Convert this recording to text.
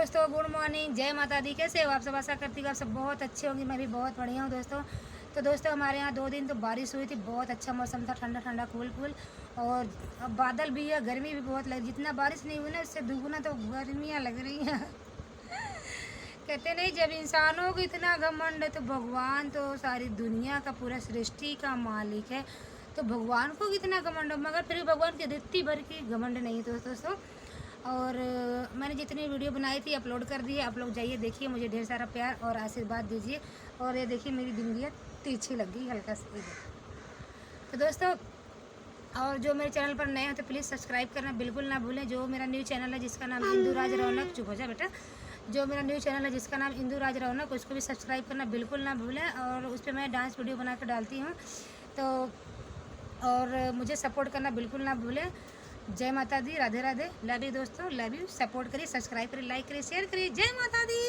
दोस्तों good morning, जय माता दी। कैसे हो आप सब? आशा करती हूँ आप सब बहुत अच्छे होंगे। मैं भी बहुत बढ़िया हूँ दोस्तों। तो दोस्तों हमारे यहाँ 2 दिन तो बारिश हुई थी, बहुत अच्छा मौसम था, ठंडा ठंडा कूल कूल। और अब बादल भी है, गर्मी भी बहुत लग, जितना बारिश नहीं हुई ना उससे दुगुना तो गर्मियाँ लग रही हैं। कहते नहीं, जब इंसानों को इतना घमंड है तो भगवान तो सारी दुनिया का पूरा सृष्टि का मालिक है, तो भगवान को कितना घमंड हो, मगर फिर भी भगवान की रित्ती भर की घमंड नहीं है दोस्तों। और मैंने जितनी वीडियो बनाई थी अपलोड कर दी है, आप लोग जाइए देखिए, मुझे ढेर सारा प्यार और आशीर्वाद दीजिए। और ये देखिए मेरी बिंदिया तिरछी लग गई हल्का सा इधर। तो दोस्तों, और जो मेरे चैनल पर नए हैं तो प्लीज़ सब्सक्राइब करना बिल्कुल ना भूलें। जो मेरा न्यू चैनल है जिसका नाम इंदु राज रौनक, चुप हो जा बेटा, जो मेरा न्यू चैनल है जिसका नाम इंदु राज रौनक, उसको भी सब्सक्राइब करना बिल्कुल ना भूलें। और उस पर मैं डांस वीडियो बना कर डालती हूँ, तो और मुझे सपोर्ट करना बिल्कुल ना भूलें। जय माता दी, राधे राधे, लव यू दोस्तों, लव यू। सपोर्ट करिए, सब्सक्राइब करिए, लाइक करिए, शेयर करिए। जय माता दी।